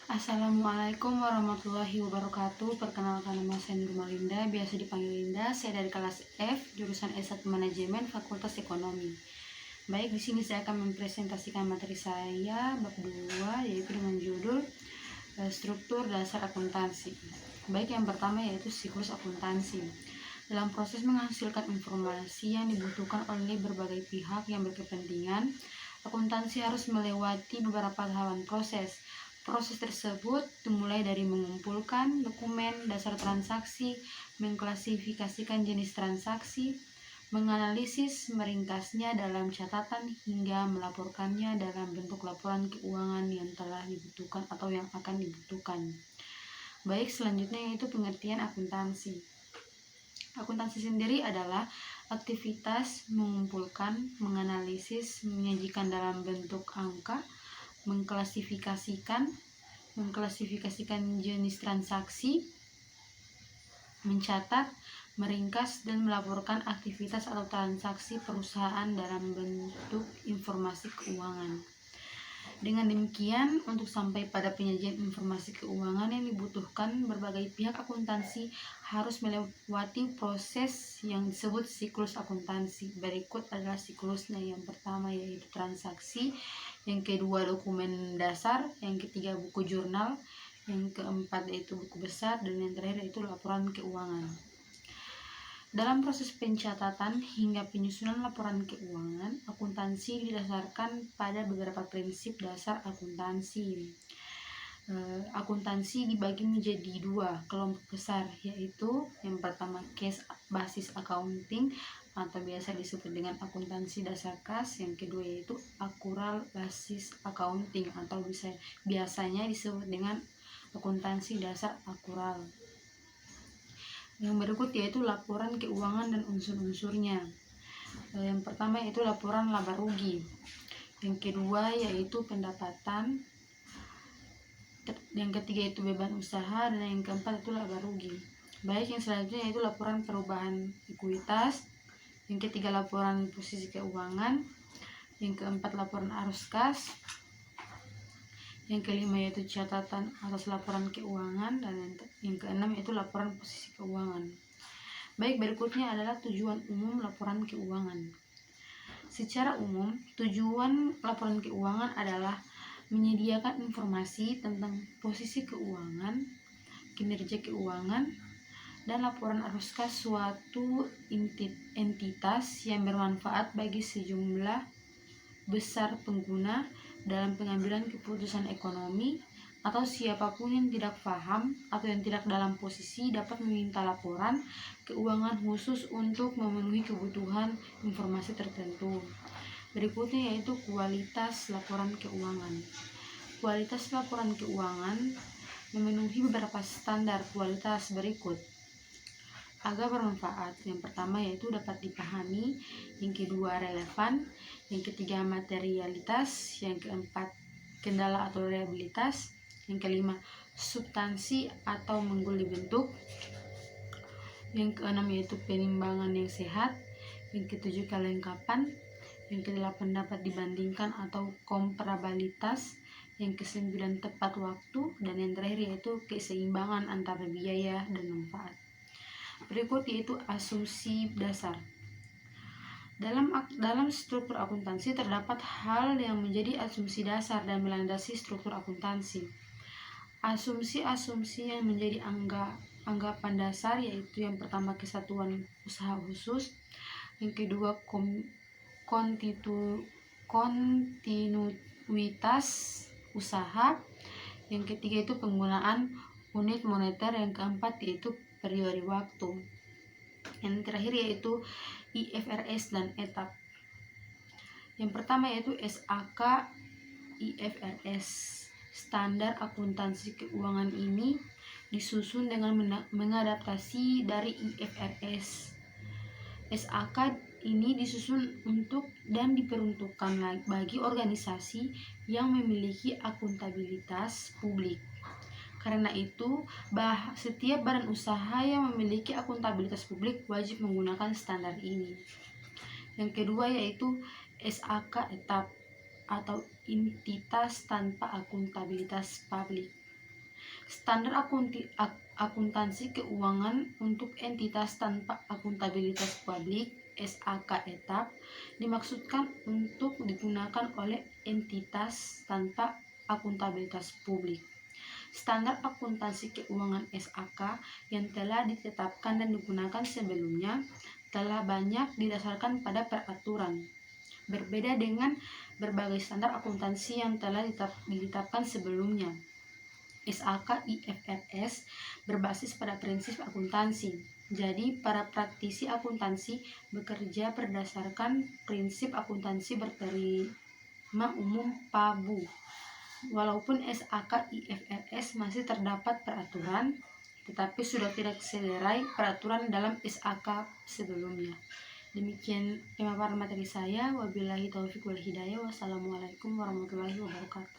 Assalamualaikum warahmatullahi wabarakatuh. Perkenalkan, nama saya Nurmalinda, biasa dipanggil Linda. Saya dari kelas F, jurusan S1 Manajemen, Fakultas Ekonomi. Baik, di sini saya akan mempresentasikan materi saya bab 2, yaitu dengan judul struktur dasar akuntansi. Baik, yang pertama yaitu siklus akuntansi. Dalam proses menghasilkan informasi yang dibutuhkan oleh berbagai pihak yang berkepentingan, akuntansi harus melewati beberapa tahapan proses. Proses tersebut dimulai dari mengumpulkan dokumen dasar transaksi, mengklasifikasikan jenis transaksi, menganalisis, meringkasnya dalam catatan, hingga melaporkannya dalam bentuk laporan keuangan yang telah dibutuhkan atau yang akan dibutuhkan. Baik, selanjutnya yaitu pengertian akuntansi. Akuntansi sendiri adalah aktivitas mengumpulkan, menganalisis, menyajikan dalam bentuk angka, mengklasifikasikan jenis transaksi, mencatat, meringkas, dan melaporkan aktivitas atau transaksi perusahaan dalam bentuk informasi keuangan. Dengan demikian, untuk sampai pada penyajian informasi keuangan yang dibutuhkan, berbagai pihak akuntansi harus melewati proses yang disebut siklus akuntansi. Berikut adalah siklusnya. Yang pertama yaitu transaksi, yang kedua dokumen dasar, yang ketiga buku jurnal, yang keempat yaitu buku besar, dan yang terakhir yaitu laporan keuangan. Dalam proses pencatatan hingga penyusunan laporan keuangan, akuntansi didasarkan pada beberapa prinsip dasar akuntansi. Akuntansi dibagi menjadi dua kelompok besar, yaitu yang pertama case basis accounting atau biasa disebut dengan akuntansi dasar kas, yang kedua yaitu akural basis accounting atau biasanya disebut dengan akuntansi dasar akural. Yang berikut yaitu laporan keuangan dan unsur-unsurnya. Yang pertama yaitu laporan laba rugi, yang kedua yaitu pendapatan, yang ketiga itu beban usaha, dan yang keempat itu laba rugi. Baik, yang selanjutnya yaitu laporan perubahan ekuitas, yang ketiga laporan posisi keuangan, yang keempat laporan arus kas, yang kelima yaitu catatan atas laporan keuangan, dan yang keenam yaitu laporan posisi keuangan. Baik, berikutnya adalah tujuan umum laporan keuangan. Secara umum, tujuan laporan keuangan adalah menyediakan informasi tentang posisi keuangan, kinerja keuangan, dan laporan arus kas suatu entitas yang bermanfaat bagi sejumlah besar pengguna dalam pengambilan keputusan ekonomi, atau siapapun yang tidak paham atau yang tidak dalam posisi dapat meminta laporan keuangan khusus untuk memenuhi kebutuhan informasi tertentu. Berikutnya yaitu kualitas laporan keuangan. Kualitas laporan keuangan memenuhi beberapa standar kualitas berikut agar bermanfaat. Yang pertama yaitu dapat dipahami, yang kedua relevan, yang ketiga materialitas, yang keempat kendala atau reliabilitas, yang kelima substansi atau mengguli bentuk, yang keenam yaitu penimbangan yang sehat, yang ketujuh kelengkapan, yang kedelapan dapat dibandingkan atau komparabilitas, yang kesembilan tepat waktu, dan yang terakhir yaitu keseimbangan antara biaya dan manfaat. Berikut yaitu asumsi dasar. Dalam struktur akuntansi terdapat hal yang menjadi asumsi dasar dan melandasi struktur akuntansi. Asumsi-asumsi yang menjadi anggapan dasar yaitu yang pertama kesatuan usaha khusus, yang kedua kontinuitas usaha, yang ketiga itu penggunaan unit moneter, yang keempat yaitu periode waktu, yang terakhir yaitu IFRS dan etap. Yang pertama yaitu SAK IFRS. Standar akuntansi keuangan ini disusun dengan mengadaptasi dari IFRS. SAK ini disusun untuk dan diperuntukkan bagi organisasi yang memiliki akuntabilitas publik. Karena itu, setiap badan usaha yang memiliki akuntabilitas publik wajib menggunakan standar ini. Yang kedua yaitu SAK etap atau entitas tanpa akuntabilitas publik. Standar akuntansi keuangan untuk entitas tanpa akuntabilitas publik (SAK etap) dimaksudkan untuk digunakan oleh entitas tanpa akuntabilitas publik. Standar akuntansi keuangan (SAK) yang telah ditetapkan dan digunakan sebelumnya telah banyak didasarkan pada peraturan. Berbeda dengan berbagai standar akuntansi yang telah ditetapkan sebelumnya. SAK IFRS berbasis pada prinsip akuntansi. Jadi, para praktisi akuntansi bekerja berdasarkan prinsip akuntansi berterima umum PABU. Walaupun SAK IFRS masih terdapat peraturan, tetapi sudah tidak selerai peraturan dalam SAK sebelumnya. Demikian pemaparan materi saya. Wabillahi taufiq wal hidayah. Wassalamualaikum warahmatullahi wabarakatuh.